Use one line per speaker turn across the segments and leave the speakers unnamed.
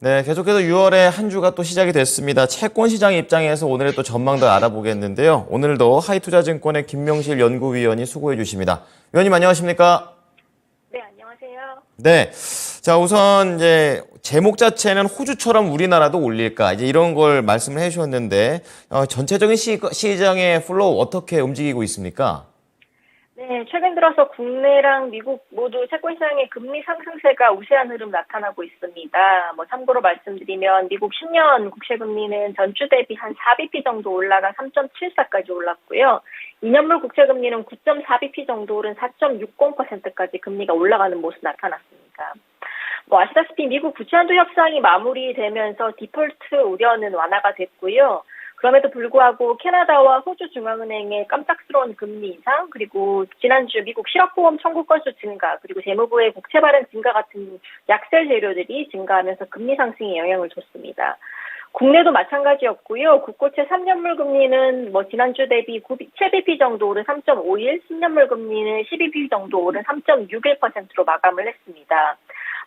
네, 계속해서 6월에 한 주가 또 시작이 됐습니다. 채권 시장 입장에서 오늘의 또 전망도 알아보겠는데요. 오늘도 하이투자증권의 김명실 연구위원이 수고해 주십니다. 위원님 안녕하십니까?
네, 안녕하세요.
네. 자, 우선 이제 제목 자체는 호주처럼 우리나라도 올릴까? 이제 이런 걸 말씀을 해 주셨는데, 전체적인 시장의 플로우 어떻게 움직이고 있습니까?
네, 최근 들어서 국내랑 미국 모두 채권 시장의 금리 상승세가 우세한 흐름 나타나고 있습니다. 참고로 말씀드리면 미국 10년 국채 금리는 전주 대비 한 4bp 정도 올라가 3.74까지 올랐고요. 2년물 국채 금리는 9.4bp 정도 오른 4.60%까지 금리가 올라가는 모습 나타났습니다. 아시다시피 미국 부채한도 협상이 마무리되면서 디폴트 우려는 완화가 됐고요. 그럼에도 불구하고 캐나다와 호주 중앙은행의 깜짝스러운 금리 인상, 그리고 지난주 미국 실업보험 청구 건수 증가, 그리고 재무부의 국채 발행 증가 같은 약세 재료들이 증가하면서 금리 상승에 영향을 줬습니다. 국내도 마찬가지였고요. 국고채 3년물 금리는 지난주 대비 7bp 정도 오른 3.51, 10년물 금리는 12bp 정도 오른 3.61%로 마감을 했습니다.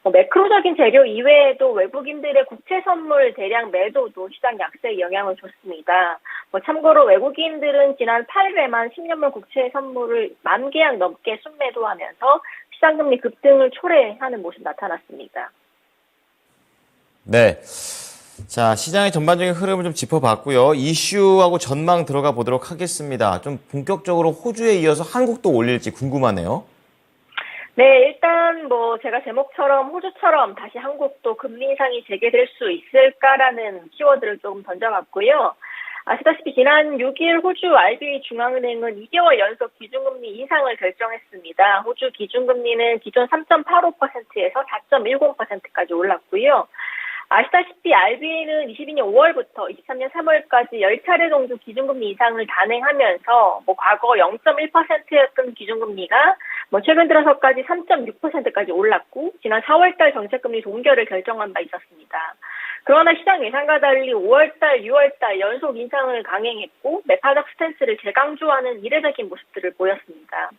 매크로적인 재료 이외에도 외국인들의 국채 선물 대량 매도도 시장 약세에 영향을 줬습니다. 참고로 외국인들은 지난 8일에만 10년물 국채 선물을 10,000계약 넘게 순매도하면서 시장금리 급등을 초래하는 모습 나타났습니다.
네. 자, 시장의 전반적인 흐름을 좀 짚어봤고요. 이슈하고 전망 들어가 보도록 하겠습니다. 좀 본격적으로 호주에 이어서 한국도 올릴지 궁금하네요.
네, 일단 제가 제목처럼 호주처럼 다시 한국도 금리 인상이 재개될 수 있을까라는 키워드를 좀 던져봤고요. 아시다시피 지난 6일 호주 RBA 중앙은행은 2개월 연속 기준금리 인상을 결정했습니다. 호주 기준금리는 기존 3.85%에서 4.10%까지 올랐고요. 아시다시피 RBA는 22년 5월부터 23년 3월까지 10차례 정도 기준금리 인상을 단행하면서 과거 0.1%였던 기준금리가 최근 들어서까지 3.6%까지 올랐고 지난 4월달 정책금리 동결을 결정한 바 있었습니다. 그러나 시장 예상과 달리 5월달, 6월달 연속 인상을 강행했고 매파적 스탠스를 재강조하는 이례적인 모습들을 보였습니다.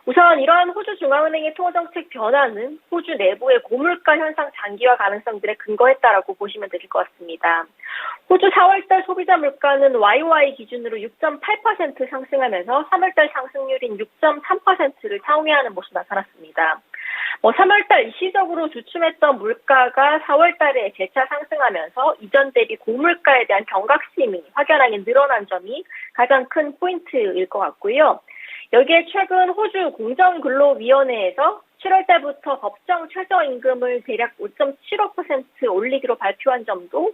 우선 이러한 호주 중앙은행의 통화정책 변화는 호주 내부의 고물가 현상 장기화 가능성들에 근거했다라고 보시면 될 것 같습니다. 호주 4월달 소비자 물가는 YOY 기준으로 6.8% 상승하면서 3월달 상승률인 6.3%를 상회하는 모습 나타났습니다. 3월달 일시적으로 주춤했던 물가가 4월달에 재차 상승하면서 이전 대비 고물가에 대한 경각심이 확연하게 늘어난 점이 가장 큰 포인트일 것 같고요. 여기에 최근 호주 공정근로위원회에서 7월 달부터 법정 최저임금을 대략 5.75% 올리기로 발표한 점도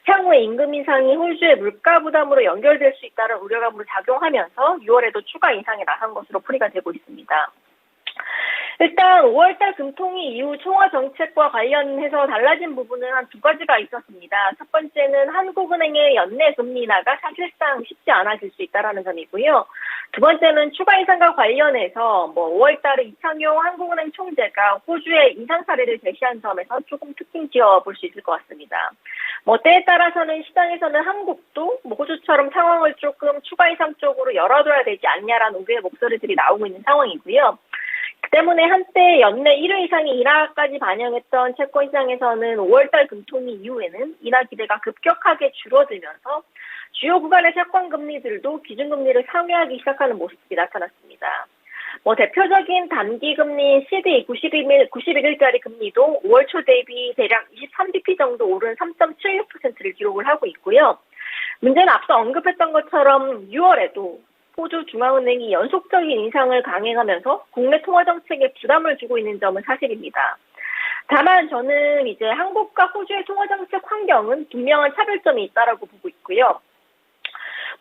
향후에 임금 인상이 호주의 물가 부담으로 연결될 수 있다는 우려감으로 작용하면서 6월에도 추가 인상에 나선 것으로 풀이가 되고 있습니다. 일단 5월달 금통위 이후 통화 정책과 관련해서 달라진 부분은 한 두 가지가 있었습니다. 첫 번째는 한국은행의 연내 금리 인하가 사실상 쉽지 않아질 수 있다는 점이고요. 두 번째는 추가 인상과 관련해서 5월달에 이창용 한국은행 총재가 호주의 인상 사례를 제시한 점에서 조금 특징 지어볼 수 있을 것 같습니다. 때에 따라서는 시장에서는 한국도 호주처럼 상황을 조금 추가 인상 쪽으로 열어둬야 되지 않냐라는 우려의 목소리들이 나오고 있는 상황이고요. 그 때문에 한때 연내 1회 이상의 인하까지 반영했던 채권 시장에서는 5월달 금통위 이후에는 인하 기대가 급격하게 줄어들면서 주요 구간의 채권 금리들도 기준금리를 상회하기 시작하는 모습이 나타났습니다. 대표적인 단기 금리 CD 91일짜리 금리도 5월 초 대비 대략 23bp 정도 오른 3.76%를 기록을 하고 있고요. 문제는 앞서 언급했던 것처럼 6월에도 호주 중앙은행이 연속적인 인상을 강행하면서 국내 통화정책에 부담을 주고 있는 점은 사실입니다. 다만 저는 이제 한국과 호주의 통화정책 환경은 분명한 차별점이 있다라고 보고 있고요.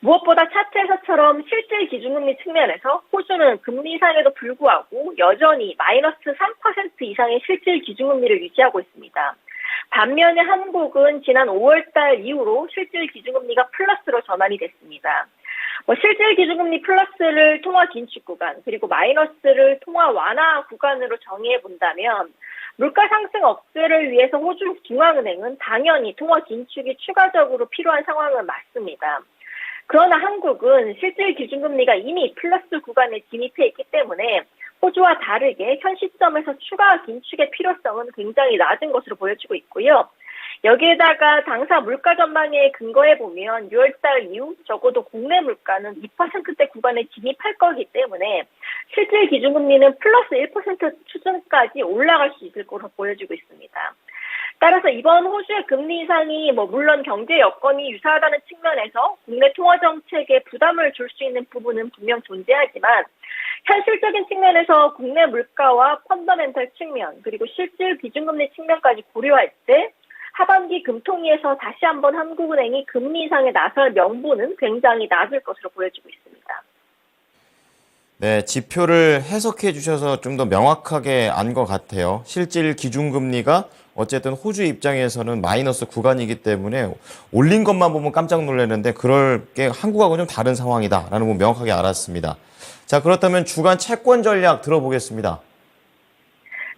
무엇보다 차트에서처럼 실질 기준금리 측면에서 호주는 금리 인상에도 불구하고 여전히 마이너스 3% 이상의 실질 기준금리를 유지하고 있습니다. 반면에 한국은 지난 5월달 이후로 실질 기준금리가 플러스로 전환이 됐습니다. 실질 기준금리 플러스를 통화 긴축 구간, 그리고 마이너스를 통화 완화 구간으로 정의해 본다면 물가 상승 억제를 위해서 호주 중앙은행은 당연히 통화 긴축이 추가적으로 필요한 상황은 맞습니다. 그러나 한국은 실질 기준금리가 이미 플러스 구간에 진입해 있기 때문에 호주와 다르게 현 시점에서 추가 긴축의 필요성은 굉장히 낮은 것으로 보여지고 있고요. 여기에다가 당사 물가 전망에 근거해 보면 6월달 이후 적어도 국내 물가는 2%대 구간에 진입할 거기 때문에 실질 기준금리는 플러스 1% 수준까지 올라갈 수 있을 것으로 보여지고 있습니다. 따라서 이번 호주의 금리 인상이 물론 경제 여건이 유사하다는 측면에서 국내 통화 정책에 부담을 줄 수 있는 부분은 분명 존재하지만 현실적인 측면에서 국내 물가와 펀더멘털 측면 그리고 실질 기준금리 측면까지 고려할 때 하반기 금통위에서 다시 한번 한국은행이 금리 인상에 나설 명분은 굉장히 낮을 것으로 보여지고 있습니다.
네, 지표를 해석해 주셔서 좀 더 명확하게 안 것 같아요. 실질 기준금리가 어쨌든 호주 입장에서는 마이너스 구간이기 때문에 올린 것만 보면 깜짝 놀라는데 그럴 게 한국하고는 좀 다른 상황이다라는 건 명확하게 알았습니다. 자, 그렇다면 주간 채권 전략 들어보겠습니다.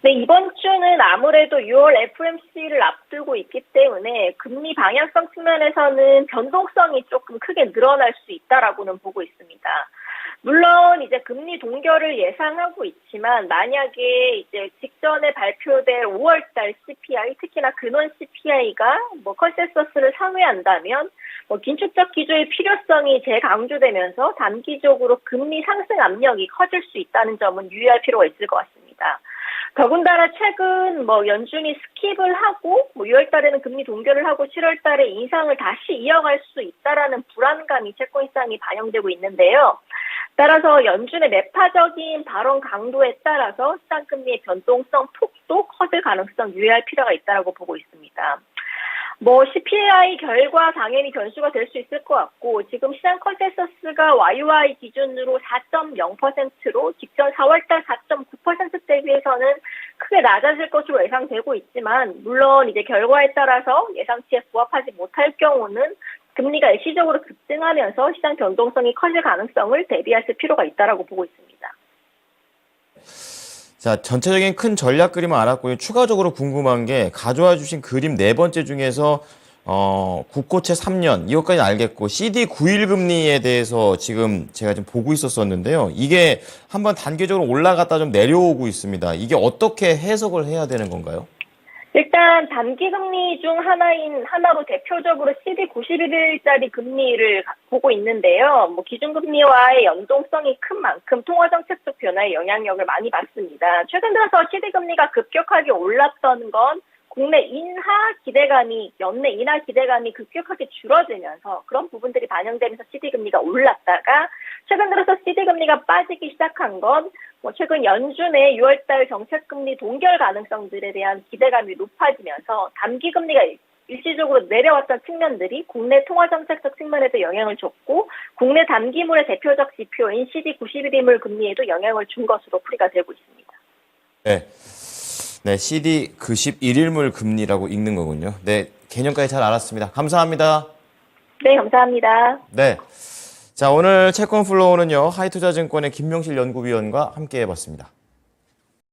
네, 이번 주는 아무래도 6월 FOMC를 앞두고 있기 때문에 금리 방향성 측면에서는 변동성이 조금 크게 늘어날 수 있다라고는 보고 있습니다. 물론 이제 금리 동결을 예상하고 있지만 만약에 이제 직전에 발표될 5월달 CPI, 특히나 근원 CPI가 컨센서스를 상회한다면 긴축적 기조의 필요성이 재강조되면서 단기적으로 금리 상승 압력이 커질 수 있다는 점은 유의할 필요가 있을 것 같습니다. 더군다나 최근 연준이 스킵을 하고 6월 달에는 금리 동결을 하고 7월 달에 인상을 다시 이어갈 수 있다라는 불안감이 채권 시장에 반영되고 있는데요. 따라서 연준의 매파적인 발언 강도에 따라서 시장 금리의 변동성 폭도 커질 가능성 유의할 필요가 있다고 보고 있습니다. CPI 결과 당연히 변수가 될 수 있을 것 같고 지금 시장 컨센서스가 YOY 기준으로 4.0%로 직전 4월달 4.9%대 비해서는 크게 낮아질 것으로 예상되고 있지만 물론 이제 결과에 따라서 예상치에 부합하지 못할 경우는 금리가 일시적으로 급등하면서 시장 변동성이 커질 가능성을 대비하실 필요가 있다고 보고 있습니다.
자, 전체적인 큰 전략 그림을 알았고요. 추가적으로 궁금한 게 가져와 주신 그림 네 번째 중에서 국고채 3년 이것까지 알겠고 CD 9일 금리에 대해서 지금 제가 좀 보고 있었는데요. 이게 한번 단계적으로 올라갔다 좀 내려오고 있습니다. 이게 어떻게 해석을 해야 되는 건가요?
일단 단기금리 중 하나로 대표적으로 CD 91일짜리 금리를 보고 있는데요. 기준금리와의 연동성이 큰 만큼 통화정책적 변화에 영향력을 많이 받습니다. 최근 들어서 CD 금리가 급격하게 올랐던 건 국내 연내 인하 기대감이 급격하게 줄어들면서 그런 부분들이 반영되면서 CD금리가 올랐다가 최근 들어서 CD금리가 빠지기 시작한 건 최근 연준의 6월달 정책금리 동결 가능성들에 대한 기대감이 높아지면서 단기금리가 일시적으로 내려왔던 측면들이 국내 통화정책적 측면에도 영향을 줬고 국내 단기물의 대표적 지표인 CD 91일물 금리에도 영향을 준 것으로 풀이가 되고 있습니다.
네, CD 91일물 금리라고 읽는 거군요. 네, 개념까지 잘 알았습니다. 감사합니다.
네, 감사합니다.
네. 자, 오늘 채권 플로우는요, 하이투자증권의 김명실 연구위원과 함께 해봤습니다.